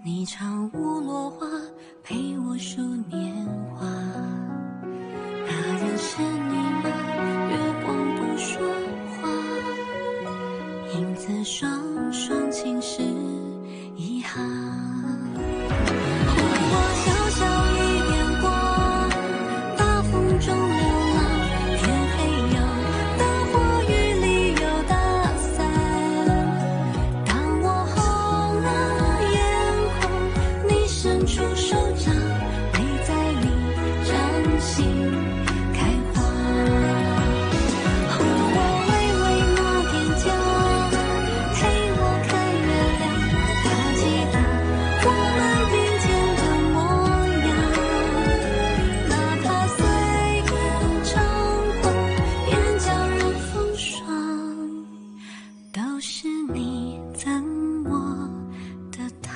你唱舞落花，陪我数年华。那人是你吗？月光不说话，影子双双侵蚀遗憾。我小小一点光，大风中流浪，天黑有大火，雨里有打伞。当我红了眼眶，你伸出手掌，陪在你掌心开花。我微微抹点妆，陪我看月亮，他记得我们并肩的模样。哪怕岁月长红，眼角染风霜，都是你赠我的糖。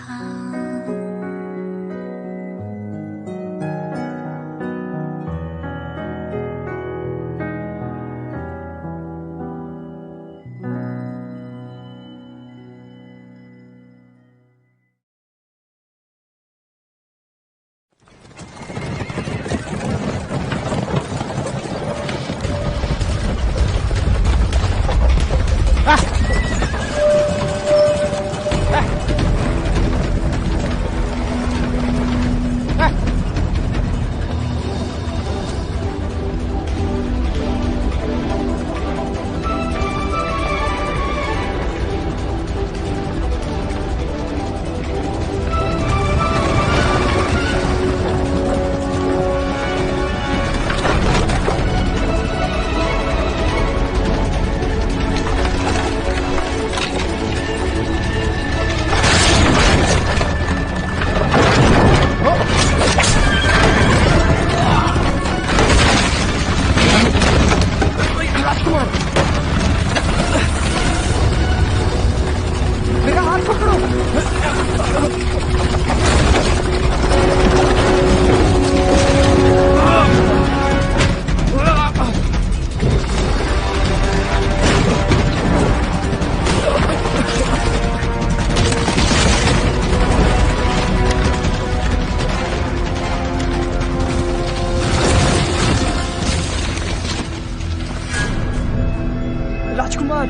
राजकुमार,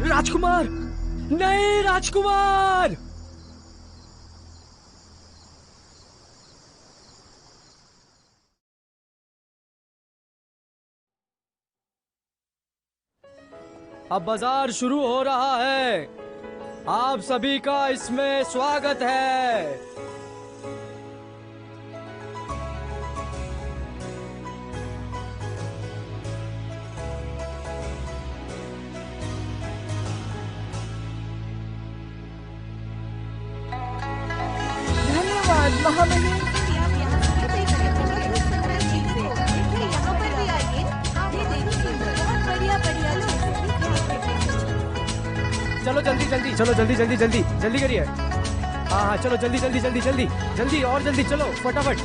राजकुमार, नहीं राजकुमार। अब बाजार शुरू हो रहा है, आप सभी का इसमें स्वागत है। महामहिम, चलो जल्दी जल्दी, चलो जल्दी जल्दी जल्दी जल्दी करिए। हाँ हाँ चलो जल्दी जल्दी जल्दी जल्दी जल्दी और जल्दी चलो फटाफट।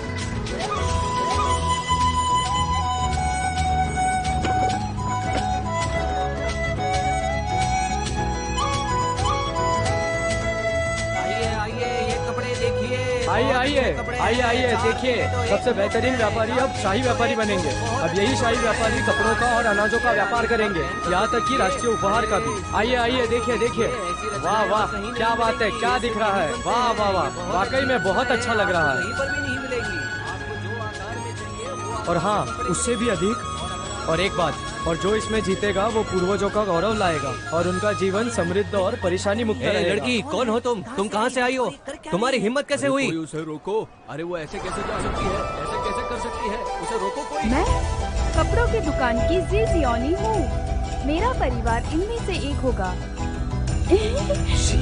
आइए आइए आइए आइए देखिए, सबसे बेहतरीन व्यापारी अब शाही व्यापारी बनेंगे। अब यही शाही व्यापारी कपड़ों का और अनाजों का व्यापार करेंगे, यहाँ तक कि राष्ट्रीय उपहार का भी। आइए आइए देखिए देखिए, वाह वाह क्या बात है, क्या दिख रहा है, वाह वाह वाह, वाकई में बहुत अच्छा लग रहा है। और हाँ उससे भी अधिक, और एक बात, और जो इसमें जीतेगा वो पूर्वजों का गौरव लाएगा और उनका जीवन समृद्ध और परेशानी मुक्त रहेगा। लड़की कौन हो तुम कहाँ से आई हो, तुम्हारी हिम्मत कैसे हुई? कोई उसे रोको। अरे वो ऐसे कैसे जा सकती है, ऐसे कैसे कर सकती है, उसे रोको कोई। मैं कपड़ों की दुकान की जियोनी हूँ, मेरा परिवार इनमें से एक होगा।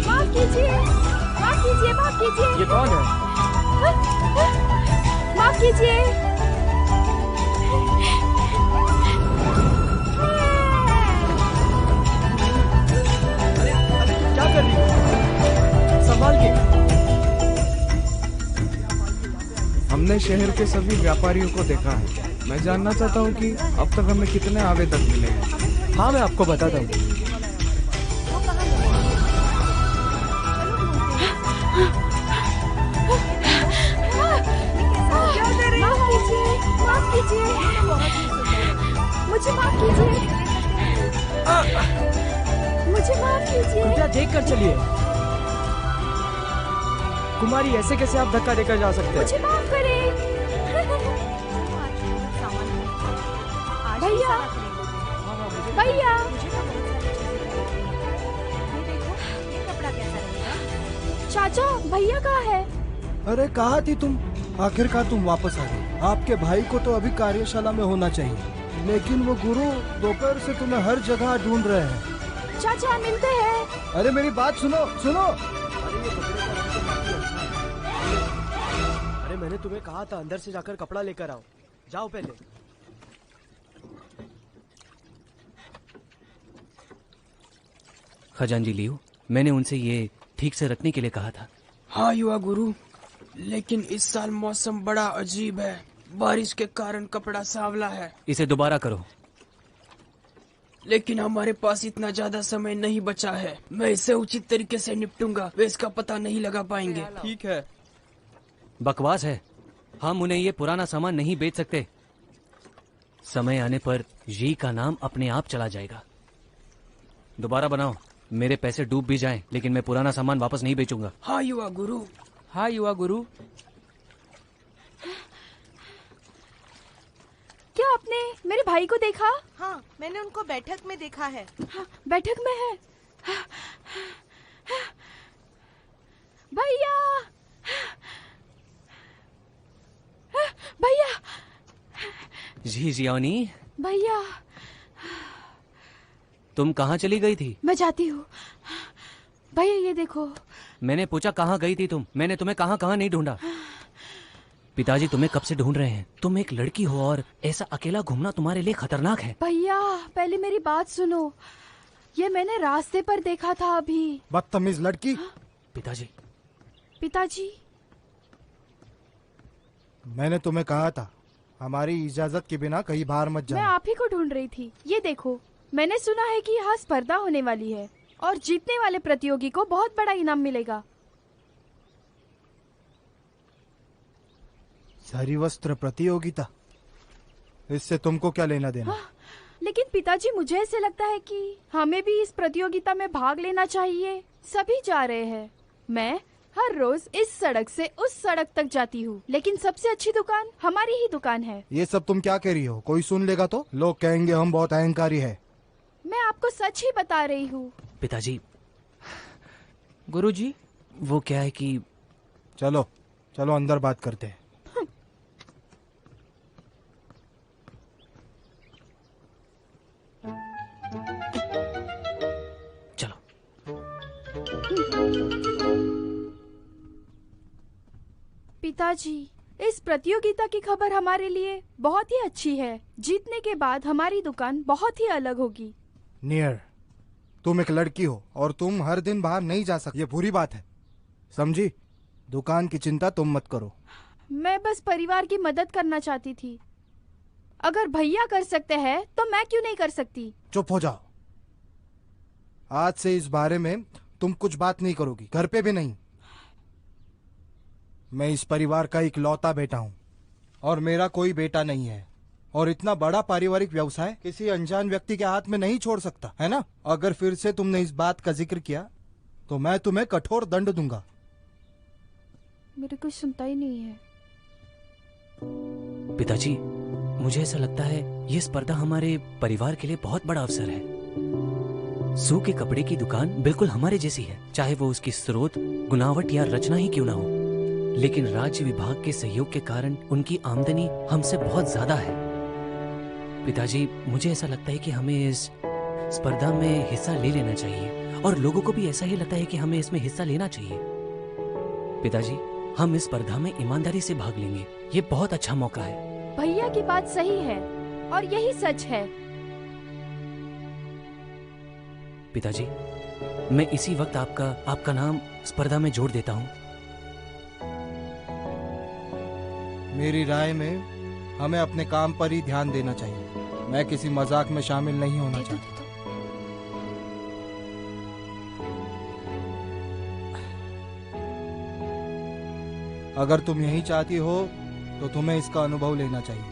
माफ कीजिए, माफ कीजिए, माफ कीजिए। ये कौन है? माफ कीजिए। क्या कर रही हो? संभाल के। हमने शहर के सभी व्यापारियों को देखा है। मैं जानना चाहता हूँ कि अब तक हमें कितने आवेदक मिले हैं। हाँ मैं आपको बताता हूँ। देख कर चलिए। कुमारी, ऐसे कैसे आप धक्का देकर जा सकते हैं? मुझे माफ करें। भैया, भैया, चाचा, भैया कहाँ है? अरे कहाँ थी तुम? आखिरकार तुम वापस आ गई। आपके भाई को तो अभी कार्यशाला में होना चाहिए, लेकिन वो गुरु दोपहर से तुम्हें हर जगह ढूंढ रहे हैं। चाचा, मिलते हैं। अरे मेरी बात सुनो सुनो। अरे मैंने तुम्हें कहा था अंदर से जाकर कपड़ा लेकर आओ। जाओ पहले। खजांजी लियो, मैंने उनसे ये ठीक से रखने के लिए कहा था। हाँ युवा गुरु, लेकिन इस साल मौसम बड़ा अजीब है। बारिश के कारण कपड़ा सांवला है। इसे दोबारा करो। लेकिन हमारे पास इतना ज्यादा समय नहीं बचा है। मैं इसे उचित तरीके से निपटूंगा, वे इसका पता नहीं लगा पाएंगे। ठीक है। बकवास है, हम उन्हें ये पुराना सामान नहीं बेच सकते। समय आने पर जी का नाम अपने आप चला जाएगा। दोबारा बनाओ, मेरे पैसे डूब भी जाएं, लेकिन मैं पुराना सामान वापस नहीं बेचूंगा। हाँ युवा गुरु। हाँ युवा गुरु। क्या आपने मेरे भाई को देखा? हाँ, मैंने उनको बैठक में देखा है। हाँ, बैठक में है। भैया, भैया, जी जियानी, भैया, तुम कहाँ चली गई थी? मैं जाती हूँ। भैया ये देखो। मैंने पूछा कहाँ गई थी तुम? मैंने तुम्हें कहाँ कहाँ नहीं ढूंढा। पिताजी तुम्हें कब से ढूंढ रहे हैं। तुम एक लड़की हो और ऐसा अकेला घूमना तुम्हारे लिए खतरनाक है। भैया पहले मेरी बात सुनो, ये मैंने रास्ते पर देखा था अभी। बदतमीज लड़की। पिताजी, पिताजी, मैंने तुम्हें कहा था हमारी इजाजत के बिना कहीं बाहर मत मैं जाना। आप ही को ढूंढ रही थी। ये देखो, मैंने सुना है कि यहाँ स्पर्धा होने वाली है और जीतने वाले प्रतियोगी को बहुत बड़ा इनाम मिलेगा। सारी वस्त्र प्रतियोगिता, इससे तुमको क्या लेना देना? हाँ, लेकिन पिताजी मुझे ऐसे लगता है कि हमें भी इस प्रतियोगिता में भाग लेना चाहिए। सभी जा रहे हैं। मैं हर रोज इस सड़क से उस सड़क तक जाती हूँ, लेकिन सबसे अच्छी दुकान हमारी ही दुकान है। ये सब तुम क्या कह रही हो? कोई सुन लेगा तो लोग कहेंगे हम बहुत अहंकारी है। मैं आपको सच ही बता रही हूँ। पिताजी, गुरुजी, वो क्या है कि चलो चलो अंदर बात करते हैं। चलो। पिताजी, इस प्रतियोगिता की खबर हमारे लिए बहुत ही अच्छी है। जीतने के बाद हमारी दुकान बहुत ही अलग होगी। नियर, तुम एक लड़की हो और तुम हर दिन बाहर नहीं जा सकती, ये बुरी बात है, समझी? दुकान की चिंता तुम मत करो। मैं बस परिवार की मदद करना चाहती थी। अगर भैया कर सकते हैं तो मैं क्यों नहीं कर सकती? चुप हो जाओ। आज से इस बारे में तुम कुछ बात नहीं करोगी, घर पे भी नहीं। मैं इस परिवार का इकलौता बेटा हूँ और मेरा कोई बेटा नहीं है, और इतना बड़ा पारिवारिक व्यवसाय किसी अनजान व्यक्ति के हाथ में नहीं छोड़ सकता, है ना? अगर फिर से तुमने इस बात का जिक्र किया तो मैं तुम्हें कठोर दंड दूंगा। मेरे कुछ सुनता ही नहीं है। पिताजी, मुझे ऐसा लगता है ये स्पर्धा हमारे परिवार के लिए बहुत बड़ा अवसर है। सू के कपड़े की दुकान बिल्कुल हमारे जैसी है, चाहे वो उसकी स्रोत, गुनावट या रचना ही क्यों ना हो, लेकिन राज्य विभाग के सहयोग के कारण उनकी आमदनी हमसे बहुत ज्यादा है। पिताजी, मुझे ऐसा लगता है कि हमें इस स्पर्धा में हिस्सा ले लेना चाहिए और लोगों को भी ऐसा ही लगता है कि हमें इसमें हिस्सा लेना चाहिए। पिताजी, हम इस स्पर्धा में ईमानदारी से भाग लेंगे। ये बहुत अच्छा मौका है। भैया की बात सही है और यही सच है। पिताजी, मैं इसी वक्त आपका नाम स्पर्धा में जोड़ देता हूँ। मेरी राय में हमें अपने काम पर ही ध्यान देना चाहिए। मैं किसी मजाक में शामिल नहीं होना चाहता। अगर तुम यही चाहती हो तो तुम्हें इसका अनुभव लेना चाहिए।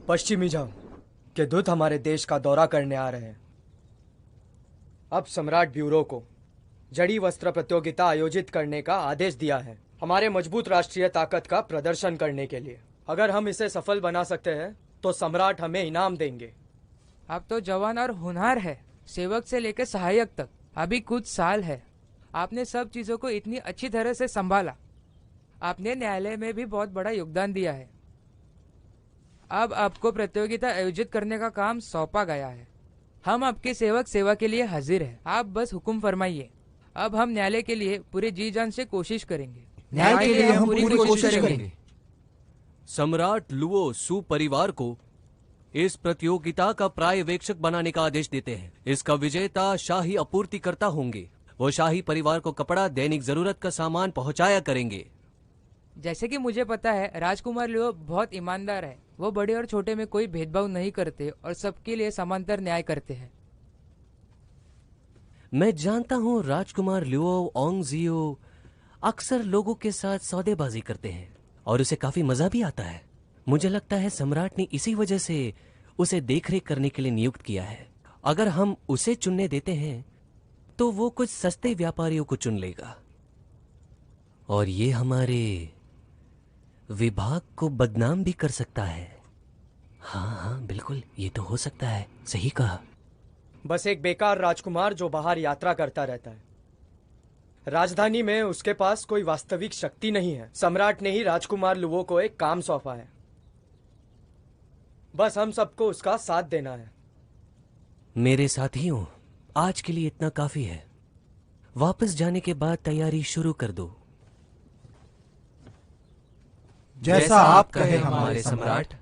पश्चिमी झांग के दूत हमारे देश का दौरा करने आ रहे हैं। अब सम्राट ब्यूरो को जड़ी वस्त्र प्रतियोगिता आयोजित करने का आदेश दिया है, हमारे मजबूत राष्ट्रीय ताकत का प्रदर्शन करने के लिए। अगर हम इसे सफल बना सकते हैं तो सम्राट हमें इनाम देंगे। आप तो जवान और होनहार है, सेवक से लेकर सहायक तक। अभी कुछ साल है, आपने सब चीजों को इतनी अच्छी तरह से संभाला। आपने न्यायालय में भी बहुत बड़ा योगदान दिया है। अब आपको प्रतियोगिता आयोजित करने का काम सौंपा गया है। हम आपके सेवक सेवा के लिए हाजिर हैं। आप बस हुक्म फरमाइए। अब हम न्यायालय के लिए पूरे जी जान से कोशिश करेंगे। न्याय के लिए हम पूरी कोशिश करेंगे। सम्राट लुओ सू परिवार को इस प्रतियोगिता का पर्यवेक्षक बनाने का आदेश देते हैं। इसका विजेता शाही आपूर्तिकर्ता होंगे। वो शाही परिवार को कपड़ा, दैनिक जरूरत का सामान पहुंचाया करेंगे। जैसे कि मुझे पता है, राजकुमार लियो बहुत ईमानदार है। वो बड़े और छोटे में कोई भेदभाव नहीं करते और सबके लिए समांतर न्याय करते हैं। मैं जानता हूँ राजकुमार लियो ओंगजियो अक्सर लोगों के साथ सौदेबाजी करते हैं और उसे काफी मजा भी आता है। मुझे लगता है सम्राट ने इसी वजह से उसे देखरेख करने के लिए नियुक्त किया है। अगर हम उसे चुनने देते हैं तो वो कुछ सस्ते व्यापारियों को चुन लेगा और ये हमारे विभाग को बदनाम भी कर सकता है। हाँ हाँ बिल्कुल, ये तो हो सकता है। सही कहा। बस एक बेकार राजकुमार जो बाहर यात्रा करता रहता है। राजधानी में उसके पास कोई वास्तविक शक्ति नहीं है। सम्राट ने ही राजकुमार लुओ को एक काम सौंपा है। बस हम सबको उसका साथ देना है। मेरे साथियों, आज के लिए इतना काफी है। वापस जाने के बाद तैयारी शुरू कर दो। जैसा आप कहे हमारे सम्राट।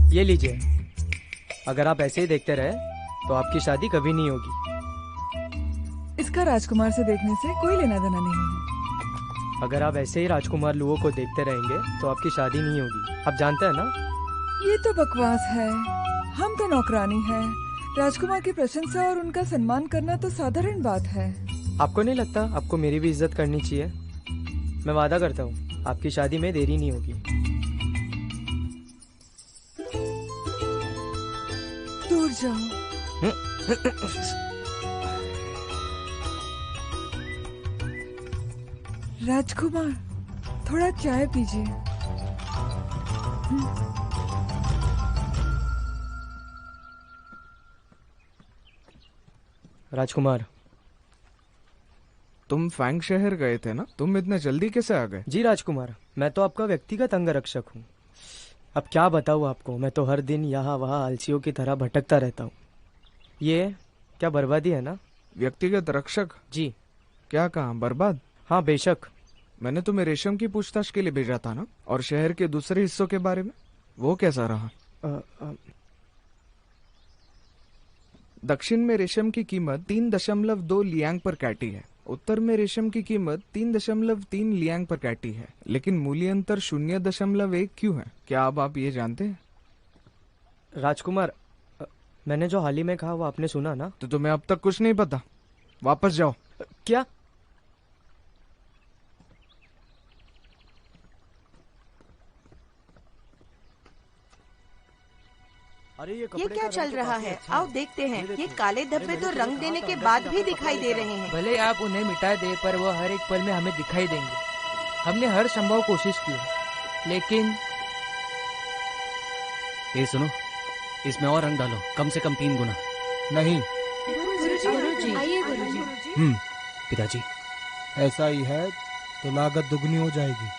ये लीजिए। अगर आप ऐसे ही देखते रहे तो आपकी शादी कभी नहीं होगी। इसका राजकुमार से देखने से कोई लेना देना नहीं है। अगर आप ऐसे ही राजकुमार लुओ को देखते रहेंगे तो आपकी शादी नहीं होगी। आप जानते हैं ना? ये तो बकवास है। हम तो नौकरानी है। राजकुमार की प्रशंसा और उनका सम्मान करना तो साधारण बात है। आपको नहीं लगता आपको मेरी भी इज्जत करनी चाहिए? मैं वादा करता हूँ आपकी शादी में देरी नहीं होगी। दूर जाओ। राजकुमार, थोड़ा चाय पीजिए। राजकुमार, तुम फैंग शहर गए थे ना? तुम इतने जल्दी कैसे आ गए? जी राजकुमार, मैं तो आपका व्यक्तिगत अंगरक्षक हूँ। अब क्या बताऊँ आपको, मैं तो हर दिन यहाँ वहाँ आलसियों की तरह भटकता रहता हूँ। ये क्या बर्बादी है ना? व्यक्तिगत रक्षक? जी। क्या कहा, बर्बाद? हाँ बेशक। मैंने तुम्हें रेशम की पूछताछ के लिए भेजा था ना? और शहर के दूसरे हिस्सों के बारे में वो कैसा रहा? दक्षिण में रेशम की कीमत 3.2 लियांग पर कैटी है। उत्तर में रेशम की कीमत 3.3 लियांग पर कैटी है। लेकिन मूल्य अंतर 0.1 क्यों है? क्या अब आप ये जानते हैं? राजकुमार, मैंने जो हाल ही में कहा वो आपने सुना ना? तो तुम्हें अब तक कुछ नहीं पता? वापस जाओ। क्या? अरे ये क्या चल रहा है? आओ देखते हैं। ये काले धब्बे तो रंग देने के बाद भी दिखाई दे रहे हैं। भले आप उन्हें मिटा दे, पर वो हर एक पल में हमें दिखाई देंगे। हमने हर संभव कोशिश की है, लेकिन ये सुनो, इसमें और रंग डालो, कम से कम 3 गुना। नहीं। गुरुजी, आइए गुरुजी। पिताजी, ऐसा ही है तो लागत दुगनी हो जाएगी।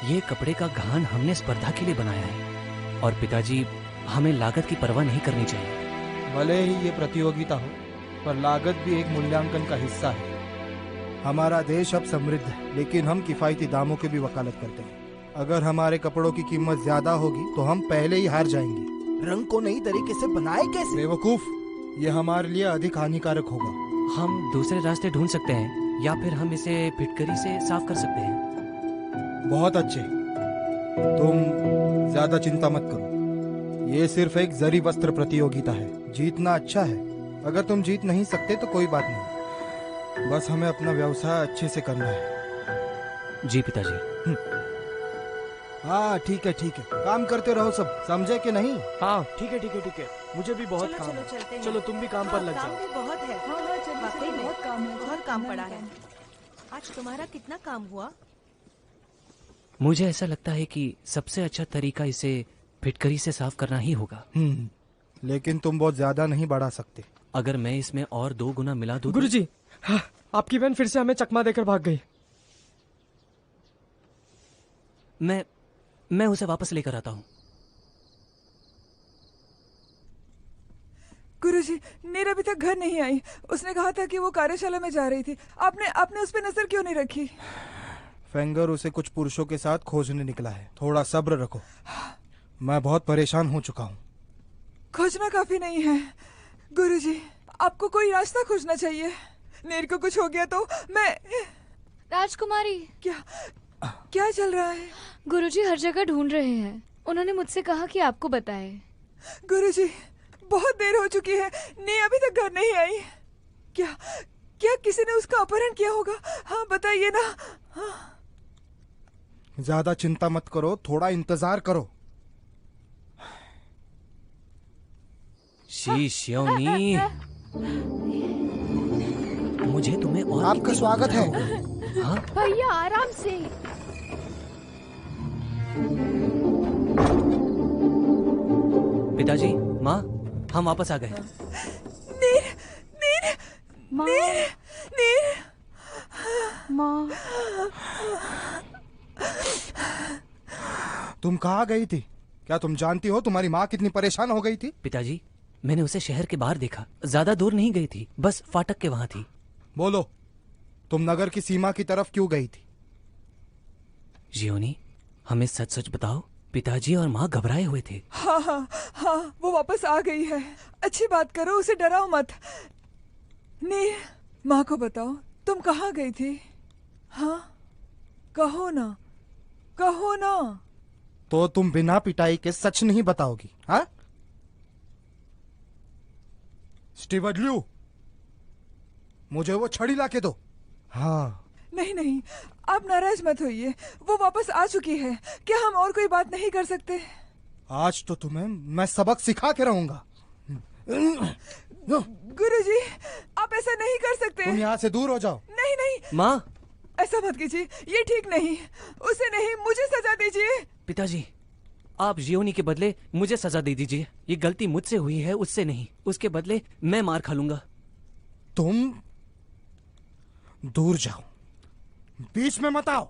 ये कपड़े का गहन हमने स्पर्धा के लिए बनाया है और पिताजी हमें लागत की परवाह नहीं करनी चाहिए। भले ही ये प्रतियोगिता हो, पर लागत भी एक मूल्यांकन का हिस्सा है। हमारा देश अब समृद्ध है, लेकिन हम किफायती दामों की भी वकालत करते हैं। अगर हमारे कपड़ों की कीमत ज्यादा होगी तो हम पहले ही हार जाएंगे। रंग को नई तरीके से बनाए कैसे? बेवकूफ, ये हमारे लिए अधिक हानिकारक होगा। हम दूसरे रास्ते ढूंढ सकते हैं या फिर हम इसे फिटकरी से साफ कर सकते हैं। बहुत अच्छे, तुम ज्यादा चिंता मत करो। ये सिर्फ एक जरी वस्त्र प्रतियोगिता है। जीतना अच्छा है। अगर तुम जीत नहीं सकते तो कोई बात नहीं, बस हमें अपना व्यवसाय अच्छे से करना है। जी पिताजी। हाँ ठीक है, काम करते रहो सब, समझे कि नहीं? हाँ ठीक है, मुझे भी बहुत काम चलो है। चलते हैं। चलो तुम भी काम पर लग काम जाओ। भी बहुत है। हाँ चलिए, वाकई में बहुत काम है, बहुत काम पड़ा है। आज तुम्हारा कितना काम हुआ? मुझे ऐसा लगता है कि सबसे अच्छा तरीका इसे फिटकरी से साफ करना ही होगा। लेकिन तुम बहुत ज्यादा नहीं बढ़ा सकते। अगर मैं इसमें और 2 गुना मिला दूं तो- गुरुजी, हाँ, आपकी बहन फिर से हमें चकमा देकर भाग गई। मैं उसे वापस लेकर आता हूँ। गुरुजी, नीर अभी तक घर नहीं आई। उसने कहा था कि वो कार्यशाला में जा रही थी। आपने उस पर नजर क्यों नहीं रखी? फेंगर उसे कुछ पुरुषों के साथ खोजने निकला है। थोड़ा सब्र रखो। मैं बहुत परेशान हो चुका हूँ। खोजना काफी नहीं है गुरुजी, आपको कोई रास्ता खोजना चाहिए। नीर को कुछ हो गया तो मैं... राजकुमारी, क्या चल रहा है? गुरुजी हर जगह ढूंढ रहे हैं। उन्होंने मुझसे कहा कि आपको बताए। गुरुजी, बहुत देर हो चुकी है, नी अभी तक घर नहीं आई। क्या किसी ने उसका अपहरण किया होगा? हाँ बताइए ना। हाँ। ज्यादा चिंता मत करो, थोड़ा इंतजार करो। शिष्योनी, मुझे तुम्हें और आपका स्वागत है। हाँ? भैया आराम से। पिताजी, माँ, हम वापस आ गए। नीर, माँ, नीर, माँ, तुम कहाँ गई थी? क्या तुम जानती हो तुम्हारी माँ कितनी परेशान हो गई थी? पिताजी, मैंने उसे शहर के बाहर देखा। ज्यादा दूर नहीं गई थी, बस फाटक के वहां थी। बोलो, तुम नगर की सीमा की तरफ क्यों गई थी? जियोनी, हमें सच सच बताओ, पिताजी और माँ घबराए हुए थे। हाँ, वो वापस आ गई है। अच्छी बात करो, उसे डराओ मत। नीर, माँ को बताओ तुम कहाँ गई थी। हाँ, कहो ना। तो तुम बिना पिटाई के सच नहीं बताओगी? हाँ स्टीवर्ड, मुझे वो छड़ी लाके दो। हाँ। नहीं, आप नाराज मत होइए। वो वापस आ चुकी है। क्या हम और कोई बात नहीं कर सकते? आज तो तुम्हें मैं सबक सिखा के रहूंगा। गुरुजी, आप ऐसा नहीं कर सकते। तुम यहाँ से दूर हो जाओ। नहीं, माँ, ऐसा मत कीजिए, ये ठीक नहीं। उसे नहीं, मुझे सजा दीजिए। पिताजी, आप जियोनी के बदले मुझे सजा दे दीजिए। ये गलती मुझसे हुई है, उससे नहीं। उसके बदले मैं मार खा लूंगा। तुम दूर जाओ, बीच में मत आओ।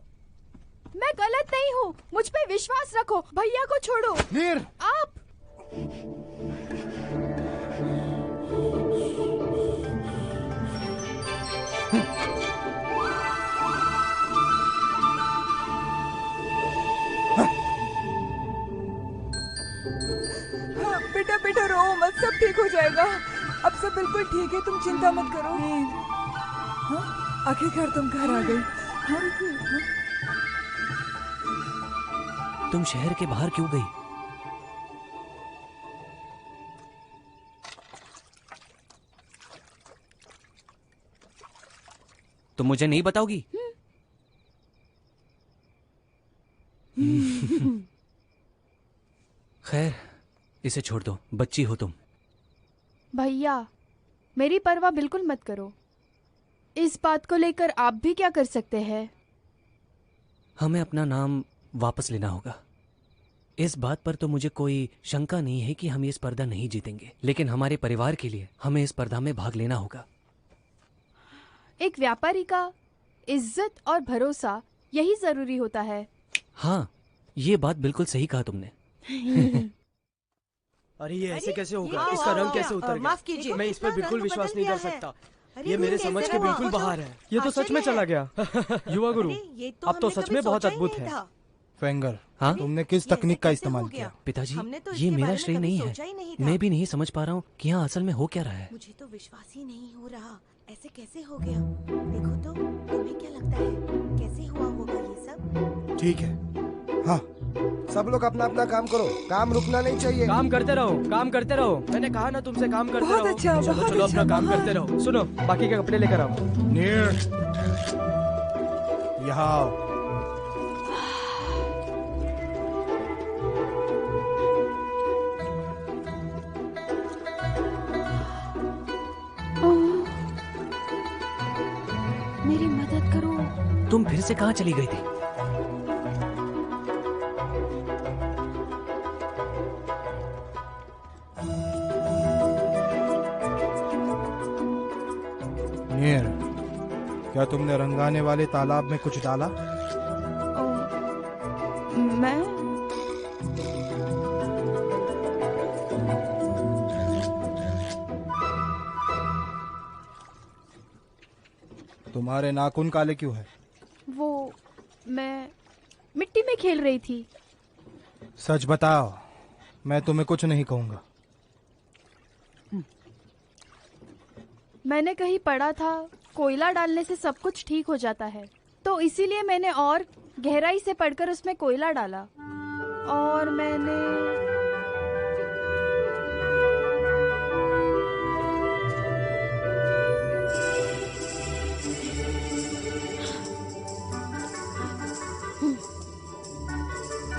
मैं गलत नहीं हूँ, मुझ पे विश्वास रखो। भैया को छोड़ो। नीर, आप हाँ, बेटा रो मत, सब ठीक हो जाएगा। अब सब बिल्कुल ठीक है, तुम चिंता मत करो। हाँ, आखिरकार तुम घर आ गई। हाँ? तुम शहर के बाहर क्यों गई? तुम मुझे नहीं बताओगी? खैर, इसे छोड़ दो, बच्ची हो तुम। भैया, मेरी परवाह बिल्कुल मत करो। इस बात को लेकर आप भी क्या कर सकते हैं? हमें अपना नाम वापस लेना होगा। इस बात पर तो मुझे कोई शंका नहीं है कि हम ये स्पर्धा नहीं जीतेंगे, लेकिन हमारे परिवार के लिए हमें इस स्पर्धा में भाग लेना होगा। एक व्यापारी का इज्जत और भरोसा यही जरूरी होता है। हाँ, ये बात बिल्कुल सही कहा तुमने। अरे ये ऐसे कैसे होगा? आओ, इसका आओ, रंग आओ, कैसे उतर माफ गया? कीजिए, मैं इस पर इतना बिल्कुल रंग विश्वास बदल नहीं कर गया है। सकता। अरे ये मेरे कैसे समझ के हुआ? बिल्कुल बाहर है। ये तो सच में आश्चर्य चला है। गया। युवा गुरु, अरे, ये तो अब तो हमने सच कभी में बहुत सोचा ही अद्भुत नहीं है। था। फेंगर, हाँ? तुमने किस ये तकनीक ऐसे का कैसे इस्तेमाल हो गया? किया? पिताजी, हमने तो ये इसके मेरा बारे में श्रेय कभी नहीं सोचा ही नहीं है। था। मैं भी नहीं समझ पा रहा हूँ कि यहाँ असल में हो क्या रहा है। मुझे तो विश्वास ही नहीं हो रहा, ऐसे कैसे हो गया? देखो तो, तुम्हें क्या लगता है कैसे हुआ होगा ये सब? ठीक है, हाँ, सब लोग अपना अपना काम करो, काम रुकना नहीं चाहिए। काम करते रहो, काम करते रहो। मैंने कहा ना तुमसे काम करते बहुत रहो। अच्छा, चलो बहुत चलो अच्छा, अपना काम महान। करते रहो। सुनो, बाकी के कपड़े लेकर आओ। नीर, यहाँ आओ। मेरी मदद करो। तुम फिर से कहाँ चली गई थी? नीर, क्या तुमने रंगाने वाले तालाब में कुछ डाला? मैं तुम्हारे नाखून काले क्यों है? मैं मिट्टी में खेल रही थी। सच बताओ, मैं तुम्हें कुछ नहीं कहूंगा। मैंने कहीं पढ़ा था कोयला डालने से सब कुछ ठीक हो जाता है, तो इसीलिए मैंने और गहराई से पढ़कर उसमें कोयला डाला और मैंने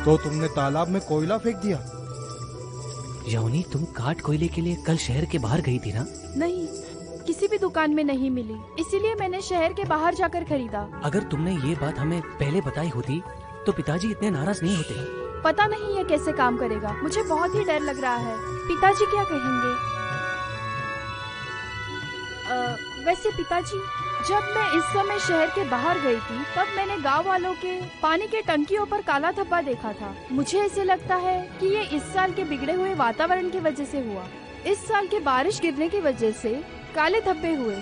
तो तुमने तालाब में कोयला फेंक दिया? यौनी, तुम काठ कोयले के लिए कल शहर के बाहर गई थी ना? नहीं, किसी भी दुकान में नहीं मिली, इसीलिए मैंने शहर के बाहर जाकर खरीदा। अगर तुमने ये बात हमें पहले बताई होती तो पिताजी इतने नाराज नहीं होते। पता नहीं ये कैसे काम करेगा, मुझे बहुत ही डर लग रहा है। पिताजी क्या कहेंगे? वैसे पिताजी, जब मैं इस समय शहर के बाहर गई थी तब मैंने गांव वालों के पानी के टंकियों पर काला धब्बा देखा था। मुझे ऐसे लगता है कि ये इस साल के बिगड़े हुए वातावरण की वजह से हुआ। इस साल के बारिश गिरने की वजह से काले धब्बे हुए।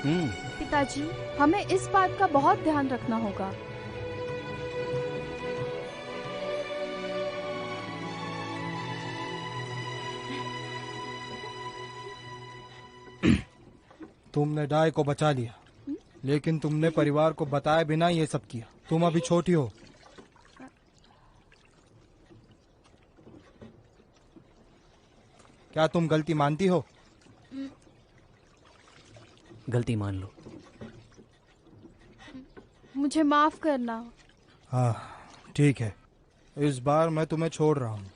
पिताजी, हमें इस बात का बहुत ध्यान रखना होगा। तुमने डाय को बचा लिया, लेकिन तुमने परिवार को बताए बिना ये सब किया। तुम अभी छोटी हो। क्या तुम गलती मानती हो? गलती मान लो। मुझे माफ करना। हाँ, ठीक है, इस बार मैं तुम्हें छोड़ रहा हूँ।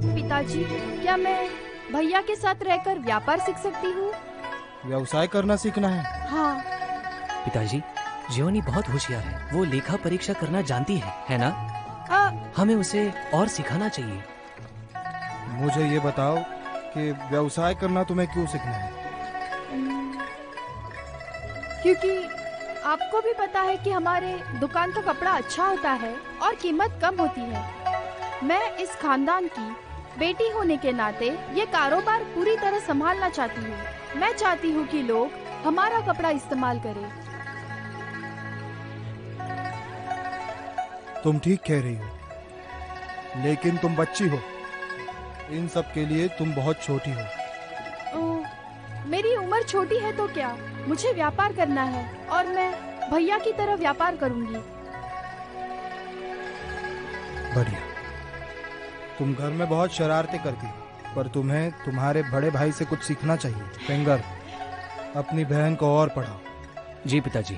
पिताजी, क्या मैं भैया के साथ रहकर व्यापार सीख सकती हूँ? व्यवसाय करना सीखना है? हाँ। पिताजी, जियोनी बहुत होशियार है, वो लेखा परीक्षा करना जानती है ना? हमें उसे और सिखाना चाहिए। मुझे ये बताओ कि व्यवसाय करना तुम्हें क्यों सीखना है? क्योंकि आपको भी पता है कि हमारे दुकान का कपड़ा अच्छा होता है और कीमत कम होती है। मैं इस खानदान की बेटी होने के नाते ये कारोबार पूरी तरह संभालना चाहती हूँ। मैं चाहती हूँ कि लोग हमारा कपड़ा इस्तेमाल करें। तुम ठीक कह रही हो, लेकिन तुम बच्ची हो। इन सब के लिए तुम बहुत छोटी हो। मेरी उम्र छोटी है तो क्या, मुझे व्यापार करना है और मैं भैया की तरह व्यापार करूंगी। बढ़िया। तुम घर में बहुत शरारतें करती हो, पर तुम्हें तुम्हारे बड़े भाई से कुछ सीखना चाहिए। फिंगर, अपनी बहन को और पढ़ाओ। जी पिताजी।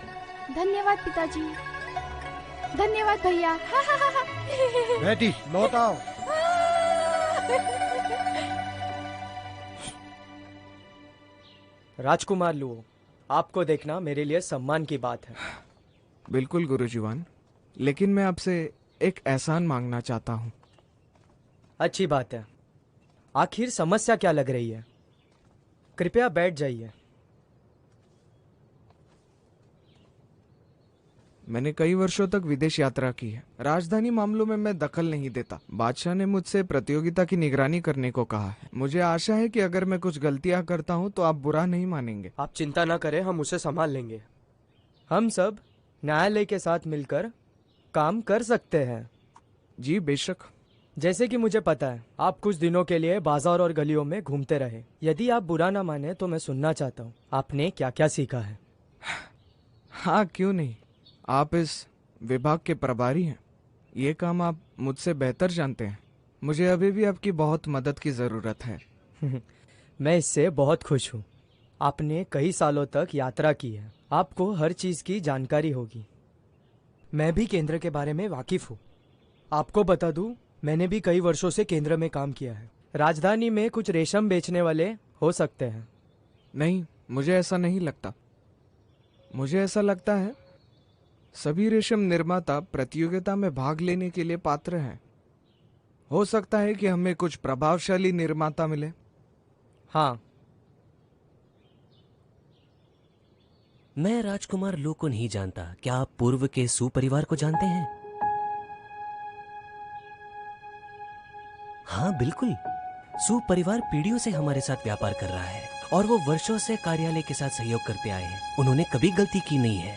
धन्यवाद पिताजी। धन्यवाद भैया। बेटी, लौट आओ। राजकुमार लुओ, आपको देखना मेरे लिए सम्मान की बात है। बिल्कुल गुरुजीवान, लेकिन मैं आपसे एक एहसान मांगना चाहता हूँ। अच्छी बात है। आखिर समस्या क्या लग रही है? कृपया बैठ जाइए। मैंने कई वर्षों तक विदेश यात्रा की है। राजधानी मामलों में मैं दखल नहीं देता। बादशाह ने मुझसे प्रतियोगिता की निगरानी करने को कहा है। मुझे आशा है कि अगर मैं कुछ गलतियां करता हूं तो आप बुरा नहीं मानेंगे। आप चिंता ना करें, हम उसे संभाल लेंगे। हम सब न्यायालय के साथ मिलकर काम कर सकते हैं। जी बेशक। जैसे कि मुझे पता है आप कुछ दिनों के लिए बाजार और गलियों में घूमते रहे। यदि आप बुरा ना माने तो मैं सुनना चाहता हूँ आपने क्या क्या सीखा है। हाँ क्यों नहीं, आप इस विभाग के प्रभारी हैं। ये काम आप मुझसे बेहतर जानते हैं। मुझे अभी भी आपकी बहुत मदद की ज़रूरत है। मैं इससे बहुत खुश हूँ। आपने कई सालों तक यात्रा की है, आपको हर चीज़ की जानकारी होगी। मैं भी केंद्र के बारे में वाकिफ हूँ। आपको बता दूँ, मैंने भी कई वर्षों से केंद्र में काम किया है। राजधानी में कुछ रेशम बेचने वाले हो सकते हैं। नहीं, मुझे ऐसा नहीं लगता। मुझे ऐसा लगता है सभी रेशम निर्माता प्रतियोगिता में भाग लेने के लिए पात्र हैं। हो सकता है कि हमें कुछ प्रभावशाली निर्माता मिले। हाँ। मैं राजकुमार लू को नहीं जानता। क्या आप पूर्व के सू परिवार को जानते हैं? हाँ बिल्कुल। सू परिवार पीढ़ियों से हमारे साथ व्यापार कर रहा है और वो वर्षों से कार्यालय के साथ सहयोग करते आए हैं। उन्होंने कभी गलती की नहीं है।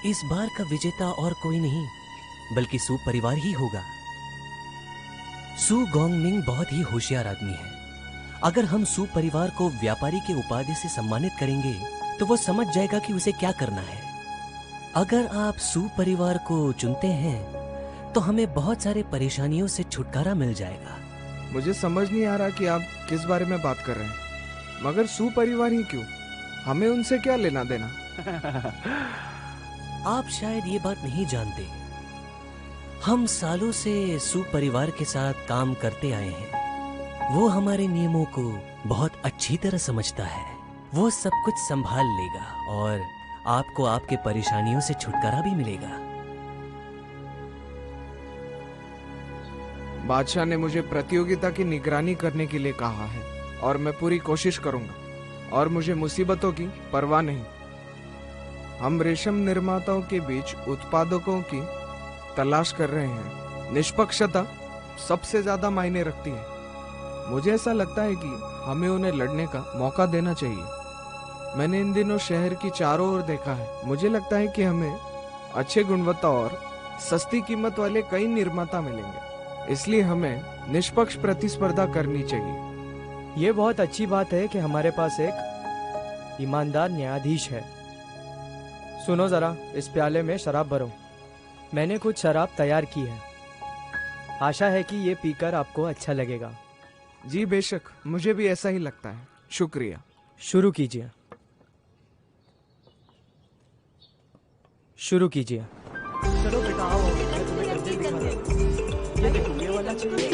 इस बार का विजेता और कोई नहीं बल्कि सू परिवार ही होगा। सू गोंगमिंग बहुत ही होशियार आदमी है। अगर हम सू परिवार को व्यापारी के उपाधि से सम्मानित करेंगे तो वो समझ जाएगा कि उसे क्या करना है। अगर आप सू परिवार को चुनते हैं तो हमें बहुत सारे परेशानियों से छुटकारा मिल जाएगा। मुझे समझ नहीं आ रहा कि आप किस बारे में बात कर रहे हैं। मगर सू परिवार ही क्यों? हमें उनसे क्या लेना देना? आप शायद ये बात नहीं जानते। हम सालों से सू परिवार के साथ काम करते आए हैं। वो हमारे नियमों को बहुत अच्छी तरह समझता है। वो सब कुछ संभाल लेगा और आपको आपके परेशानियों से छुटकारा भी मिलेगा। बादशाह ने मुझे प्रतियोगिता की निगरानी करने के लिए कहा है और मैं पूरी कोशिश करूंगा। और मुझे मुसीबतों की परवाह नहीं। हम रेशम निर्माताओं के बीच उत्पादकों की तलाश कर रहे हैं। निष्पक्षता सबसे ज्यादा मायने रखती है। मुझे ऐसा लगता है कि हमें उन्हें लड़ने का मौका देना चाहिए। मैंने इन दिनों शहर की चारों ओर देखा है। मुझे लगता है कि हमें अच्छे गुणवत्ता और सस्ती कीमत वाले कई निर्माता मिलेंगे। इसलिए हमें निष्पक्ष प्रतिस्पर्धा करनी चाहिए। ये बहुत अच्छी बात है कि हमारे पास एक ईमानदार न्यायाधीश है। सुनो जरा, इस प्याले में शराब भरो। मैंने कुछ शराब तैयार की है। आशा है कि ये पीकर आपको अच्छा लगेगा। जी बेशक, मुझे भी ऐसा ही लगता है। शुक्रिया। शुरू कीजिए। शुरू कीजिए। चलो बेटा आओ, मैं तुम्हें करके दिखाता हूं। ये देखो, ये वाला चाहिए।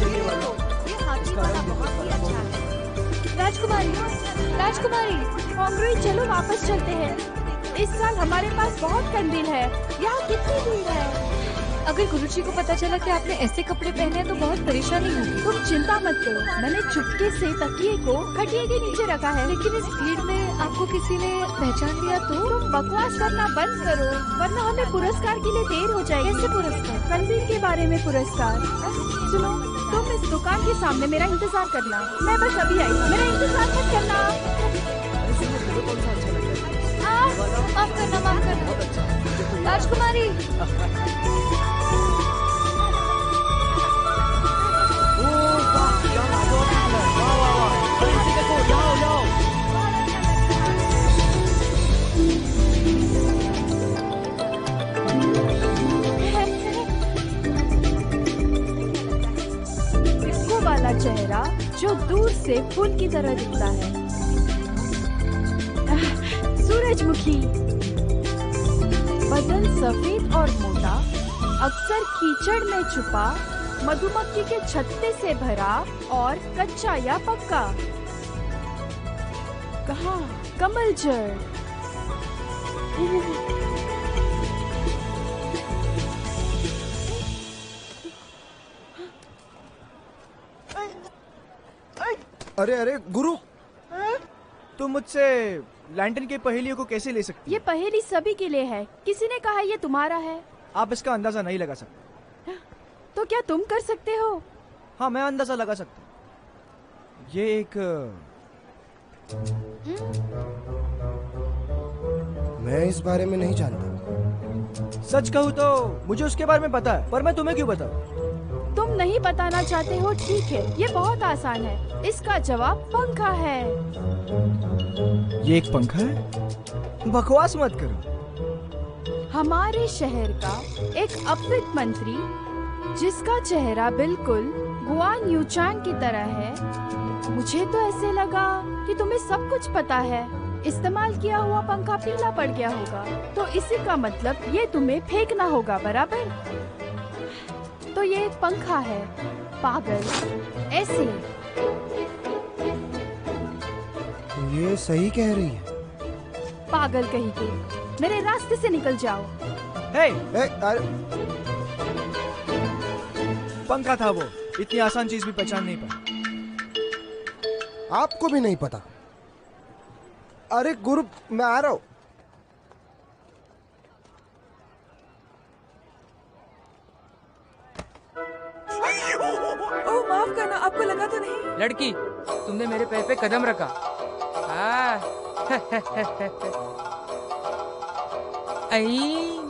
ये वाला। ये हाथी वाला बहुत ही अच्छा है। राजकुमारी, राजकुमारी, होंगरुई, चलो वापस चलते हैं। इस साल हमारे पास बहुत कंदील है। यहाँ कितनी भीड़ है। अगर गुरुजी को पता चला कि आपने ऐसे कपड़े पहने हैं तो बहुत परेशानी होगी। तुम चिंता मत करो, मैंने चुपके से तकिए को खटिया के नीचे रखा है। लेकिन इस भीड़ में आपको किसी ने पहचान लिया तो? तुम बकवास करना बंद करो, वरना हमें पुरस्कार के लिए देर हो जाएगी। कैसे पुरस्कार? कंदील के बारे में पुरस्कार। सुनो, तुम इस दुकान के सामने मेरा इंतजार करना। मैं बस अभी आई, मेरा इंतजार मत करना। माफ करना, माफ करना। राजकुमारी, डिस्को वाला चेहरा जो दूर से फूल की तरह दिखता है। सूरजमुखी, बदन सफेद और मोटा, अक्सर कीचड़ में छुपा, मधुमक्खी के छत्ते से भरा और कच्चा या पक्का। कहाँ? कमल जड़। अरे अरे गुरु, तुम मुझसे लैंटन के पहेलियों को कैसे ले सकती ये पहेली सभी के लिए है। किसी ने कहा ये तुम्हारा है। आप इसका अंदाजा नहीं लगा सकते। तो क्या तुम कर सकते हो? हाँ, मैं अंदाजा लगा सकता हूँ। ये एक मैं इस बारे में नहीं जानता। सच कहूँ तो मुझे उसके बारे में पता है, पर मैं तुम्हें क्यों बताऊँ? तुम नहीं बताना चाहते हो, ठीक है। ये बहुत आसान है। इसका जवाब पंखा है। ये एक पंखा है? बकवास मत करो। हमारे शहर का एक अपित मंत्री, जिसका चेहरा बिल्कुल गुआन यूचांग की तरह है। मुझे तो ऐसे लगा कि तुम्हें सब कुछ पता है। इस्तेमाल किया हुआ पंखा पीला पड़ गया होगा, तो इसी का मतलब ये तुम्हें फेंकना होगा, बराबर? तो ये एक पंखा है, पागल। ऐसे ये सही कह रही है। पागल कहीं के, मेरे रास्ते से निकल जाओ। हे, अरे पंखा था वो। इतनी आसान चीज भी पहचान नहीं पाई। आपको भी नहीं पता? अरे गुरु, मैं आ रहा हूं। ओह माफ करना, आपको लगा तो नहीं? लड़की, तुमने मेरे पैर पे कदम रखा।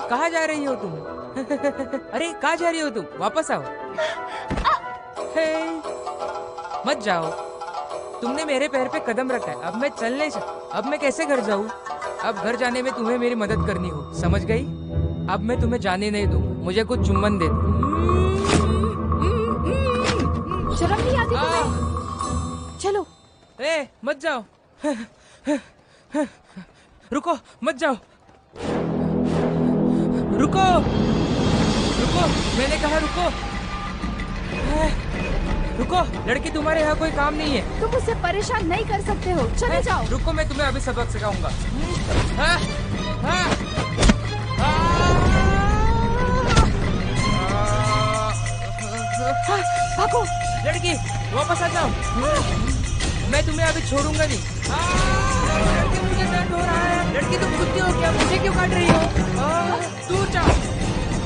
कहाँ जा रही हो तुम? अरे कहाँ जा रही हो तुम? वापस आओ। मत जाओ। तुमने मेरे पैर पे कदम रखा है। अब मैं चल नहीं सकता। अब मैं कैसे घर जाऊँ? अब घर जाने में तुम्हें मेरी मदद करनी हो, समझ गई? अब मैं तुम्हें जाने नहीं दूंगा। मुझे कुछ चुम्बन दे दो। शर्म नहीं आती तुम्हें? चलो। ए, मत जाओ। रुको, मत जाओ। रुको, रुको, मैंने कहा रुको। रुको, लड़की, तुम्हारे यहाँ कोई काम नहीं है। तुम उसे परेशान नहीं कर सकते हो। चले जाओ। रुको, मैं तुम्हें अभी सबक सिखाऊंगा। भागो। लड़की, वापस आ जाओ। मैं तुम्हें अभी छोड़ूंगा नहीं। लड़की, मुझे दर्द हो रहा है। लड़की, तुम कुत्ती हो क्या? मुझे क्यों काट रही हो? दूर जाओ,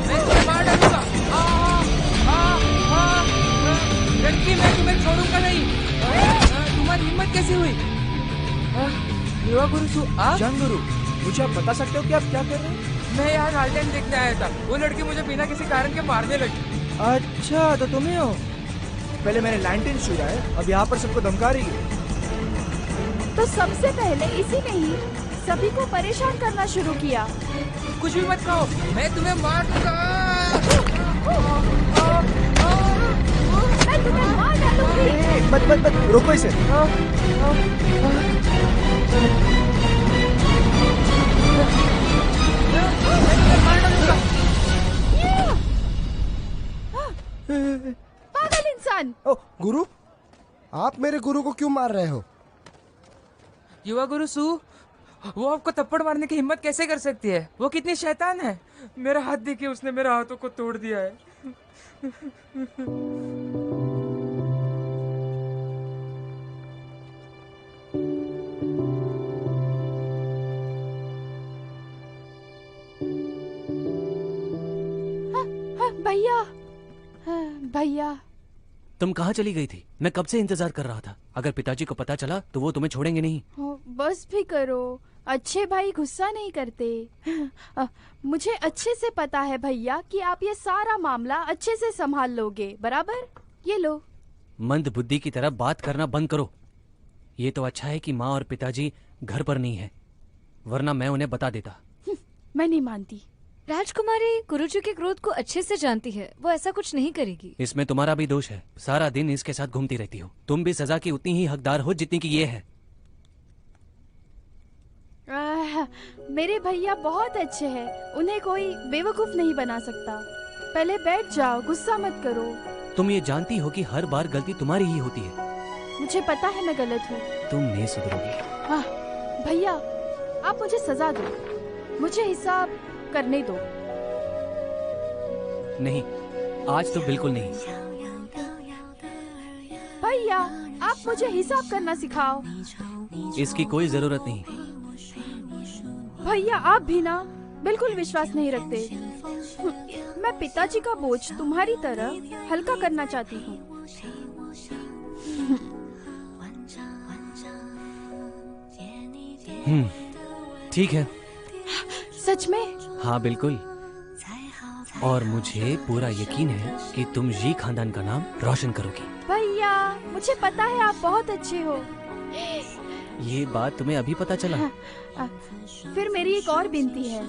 मैं तुम्हें मार डालूंगा। लड़की, मैं तुम्हें छोड़ूंगा नहीं। तुम्हारी हिम्मत कैसी हुई? युवा गुरु, आप? जंग गुरु, मुझे आप बता सकते हो कि आप क्या कर रहे हैं? मैं यहाँ लालटेन देखने आया था। वो लड़की मुझे बिना किसी कारण के मारने लगी। अच्छा, तो तुम्हें हो? पहले मैंने लैंटर्न छुड़ा है, अब यहाँ पर सबको धमका रही है। तो सबसे पहले इसी ने ही सभी को परेशान करना शुरू किया। कुछ भी मत कहो, मैं तुम्हें मार दूंगा। मैं तुम्हें मार डालूंगी। मत मत मत, रोको इसे। पागल इंसान। ओ गुरु, आप मेरे गुरु को क्यों मार रहे हो? युवा गुरु सु, वो आपको थप्पड़ मारने की हिम्मत कैसे कर सकती है? वो कितनी शैतान है। मेरा हाथ देखिए, उसने मेरे हाथों को तोड़ दिया है। भैया, भैया। तुम कहाँ चली गई थी? मैं कब से इंतजार कर रहा था। अगर पिताजी को पता चला तो वो तुम्हें छोड़ेंगे नहीं। बस भी करो, अच्छे भाई गुस्सा नहीं करते। मुझे अच्छे से पता है भैया कि आप ये सारा मामला अच्छे से संभाल लोगे, बराबर? ये लो। मंद बुद्धि की तरह बात करना बंद करो। ये तो अच्छा है कि माँ और पिताजी घर पर नहीं है, वरना मैं उन्हें बता देता। मैं नहीं मानती। राजकुमारी गुरुजी के क्रोध को अच्छे से जानती है। वो ऐसा कुछ नहीं करेगी। इसमें तुम्हारा भी दोष है। सारा दिन इसके साथ घूमती रहती हो। तुम भी सजा की उतनी ही हकदार हो जितनी की ये है। मेरे भैया बहुत अच्छे हैं। उन्हें कोई बेवकूफ नहीं बना सकता। पहले बैठ जाओ, गुस्सा मत करो। तुम ये जानती हो कि हर बार गलती तुम्हारी ही होती है। मुझे पता है मैं गलत हूँ। तुम नहीं सुधरोगी। हाँ भैया, आप मुझे सजा दो, मुझे हिसाब करने दो। नहीं, आज तो बिल्कुल नहीं। भैया, आप मुझे हिसाब करना सिखाओ। इसकी कोई जरूरत नहीं। भैया आप भी ना बिल्कुल विश्वास नहीं रखते। मैं पिताजी का बोझ तुम्हारी तरह हल्का करना चाहती हूँ। ठीक है। सच में? हाँ बिल्कुल। और मुझे पूरा यकीन है कि तुम जी खानदान का नाम रोशन करोगी। भैया मुझे पता है आप बहुत अच्छे हो। ये बात तुम्हें अभी पता चला? फिर मेरी एक और विनती है।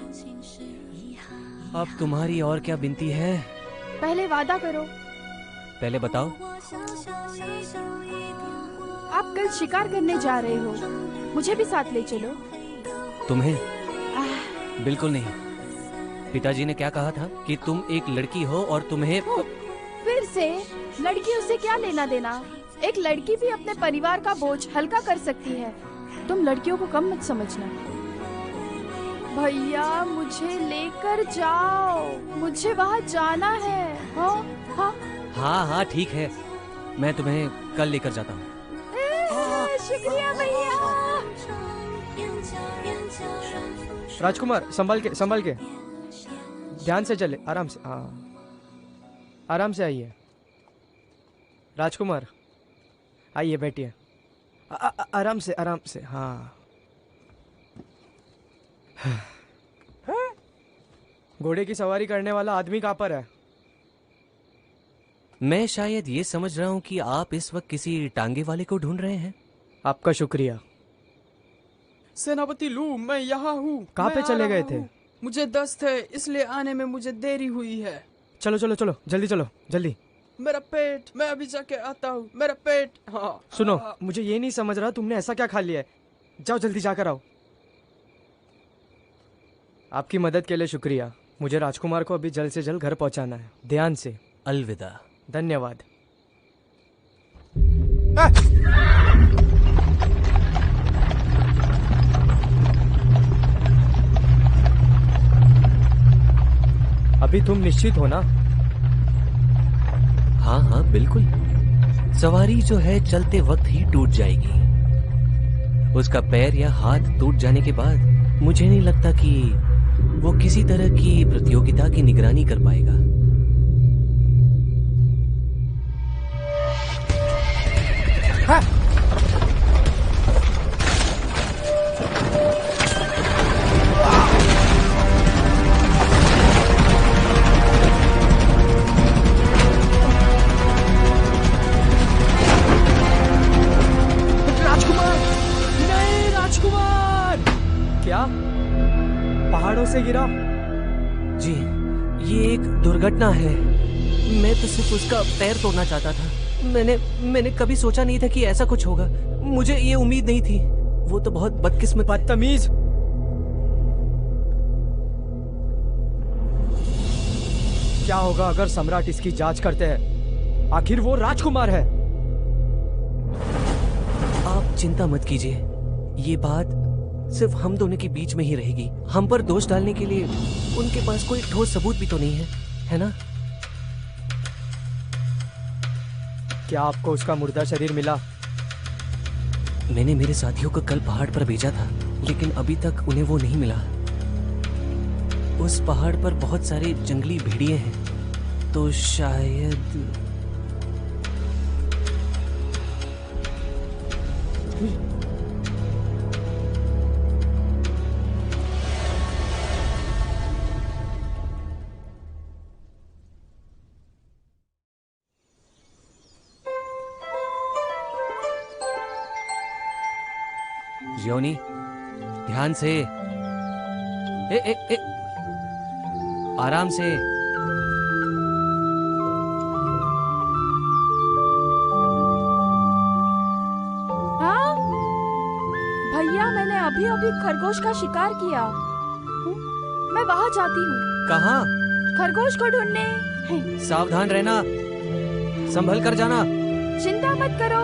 अब तुम्हारी और क्या विनती है? पहले वादा करो। पहले बताओ। आप कल शिकार करने जा रहे हो, मुझे भी साथ ले चलो। तुम्हें? बिल्कुल नहीं। पिताजी ने क्या कहा था कि तुम एक लड़की हो और तुम्हें। फिर से लड़कियों से क्या लेना देना? एक लड़की भी अपने परिवार का बोझ हल्का कर सकती है। तुम लड़कियों को कम मत समझना। भैया मुझे लेकर जाओ, मुझे वहाँ जाना है। हाँ हाँ हाँ ठीक है, मैं तुम्हें कल लेकर जाता हूँ। शुक्रिया भैया। राजकुमार संभल के ध्यान से चले, आराम से। हाँ आराम से आइए। राजकुमार आइए, बैठिए। आराम से। हाँ घोड़े की सवारी करने वाला आदमी कहाँ पर है? मैं शायद ये समझ रहा हूँ कि आप इस वक्त किसी टांगे वाले को ढूंढ रहे हैं। आपका शुक्रिया। सेनापति लू, मैं यहाँ हूँ। कहाँ पे चले गए थे? मुझे दस्त है, इसलिए आने में मुझे देरी हुई है। चलो जल्दी। मेरा पेट, मैं अभी जाके आता हूँ। मेरा पेट। हाँ सुनो, मुझे ये नहीं समझ रहा तुमने ऐसा क्या खा लिया है। जाओ जल्दी जाकर आओ। आपकी मदद के लिए शुक्रिया। मुझे राजकुमार को अभी जल्द से जल्द घर पहुंचाना है। ध्यान से। अलविदा। धन्यवाद। अभी तुम निश्चित हो ना? हाँ बिल्कुल। सवारी जो है चलते वक्त ही टूट जाएगी। उसका पैर या हाथ टूट जाने के बाद मुझे नहीं लगता कि वो किसी तरह की प्रतियोगिता की निगरानी कर पाएगा। क्या पहाड़ों से गिरा? जी, ये एक दुर्घटना है। मैं तो सिर्फ उसका पैर तोड़ना चाहता था। मैंने कभी सोचा नहीं था कि ऐसा कुछ होगा। मुझे ये उम्मीद नहीं थी। वो तो बहुत बदकिस्मत। बदतमीज। क्या होगा अगर सम्राट इसकी जांच करते हैं? आखिर वो राजकुमार है। आप चिंता मत कीजिए, ये बात सिर्फ हम दोनों के बीच में ही रहेगी। हम पर दोष डालने के लिए उनके पास कोई ठोस सबूत भी तो नहीं है, है ना? क्या आपको उसका मुर्दा शरीर मिला? मैंने मेरे साथियों को कल पहाड़ पर भेजा था, लेकिन अभी तक उन्हें वो नहीं मिला। उस पहाड़ पर बहुत सारे जंगली भेड़िए हैं, तो शायद योनी, ध्यान से। ए, आराम से। हाँ भैया, मैंने अभी खरगोश का शिकार किया। मैं वहाँ जाती हूँ। कहाँ? खरगोश को ढूंढने। सावधान रहना, संभल कर जाना। चिंता मत करो।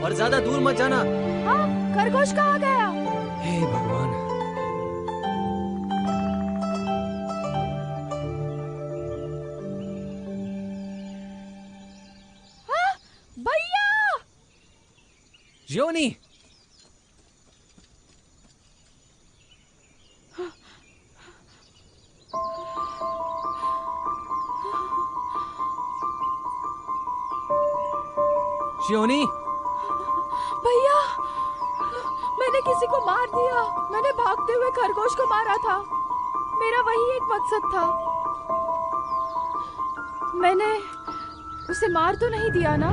और ज्यादा दूर मत जाना। हाँ, खरगोश कहाँ गया? हे भगवान। हाँ, भैया! योनी! शियोनी, भैया, मैंने किसी को मार दिया। मैंने भागते हुए खरगोश को मारा था। मेरा वही एक मकसद था। मैंने उसे मार तो नहीं दिया ना?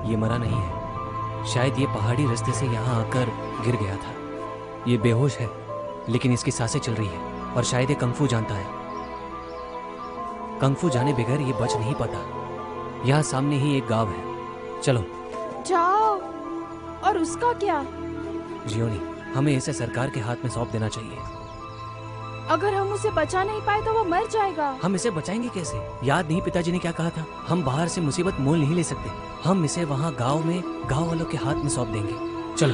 ये मरा नहीं है। शायद ये पहाड़ी रास्ते से यहाँ आकर गिर गया था। ये बेहोश है, लेकिन इसकी सांसें चल रही है और शायद ये कंफू जानता है। कंफू जाने बगैर ये बच नहीं पाता। यहाँ सामने ही एक गांव है, चलो। जाओ। और उसका क्या? जियोनी, हमें इसे सरकार के हाथ में सौंप देना चाहिए। अगर हम उसे बचा नहीं पाए तो वो मर जाएगा। हम इसे बचाएंगे कैसे? याद नहीं पिताजी ने क्या कहा था? हम बाहर से मुसीबत मोल नहीं ले सकते। हम इसे वहाँ गांव में गांव वालों के हाथ में सौंप देंगे। चलो।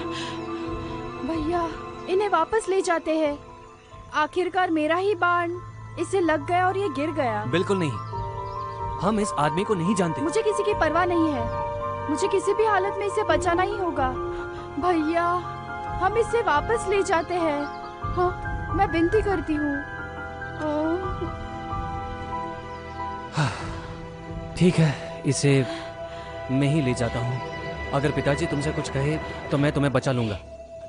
भैया, इन्हें वापस ले जाते हैं। आखिरकार मेरा ही बाण इसे लग गया और ये गिर गया। बिल्कुल नहीं, हम इस आदमी को नहीं जानते। मुझे किसी की परवाह नहीं है। मुझे किसी भी हालत में इसे बचाना ही होगा। भैया, हम इसे वापस ले जाते हैं। हाँ, मैं विनती करती हूँ। ठीक है, इसे मैं ही ले जाता हूँ। अगर पिताजी तुमसे कुछ कहे तो मैं तुम्हें बचा लूंगा।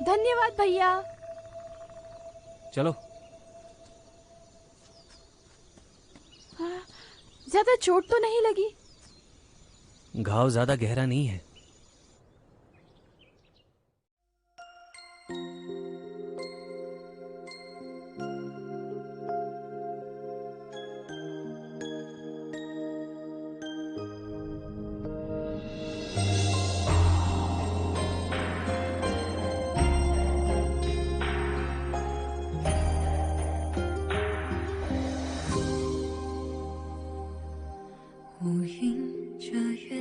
धन्यवाद भैया। चलो। ज्यादा चोट तो नहीं लगी? घाव ज्यादा गहरा नहीं है।无云遮月，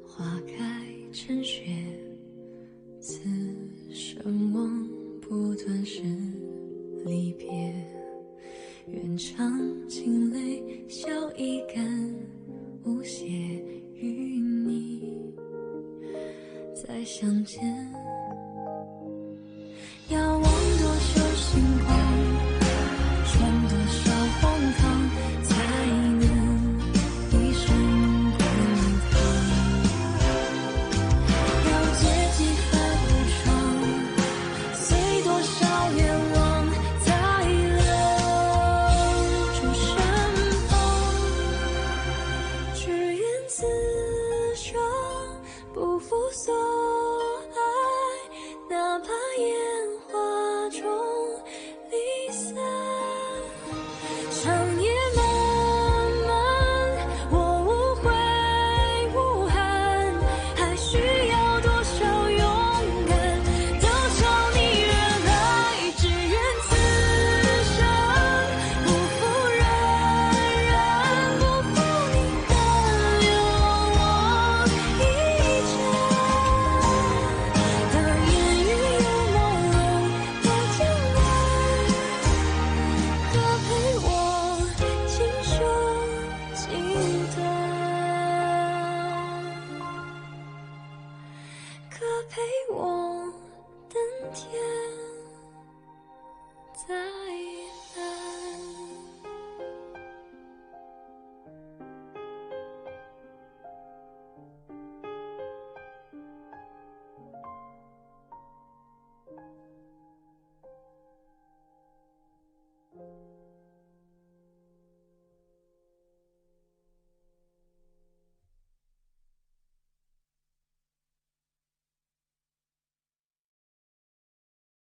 花开成雪。此生望不断是离别，愿尝尽泪，笑一干，无邪与你再相见。要望多少星光，穿多少荒唐，才能一生滚烫。要借几番无常，随多少愿望，才留住身旁。只愿此生不负所爱，哪怕夜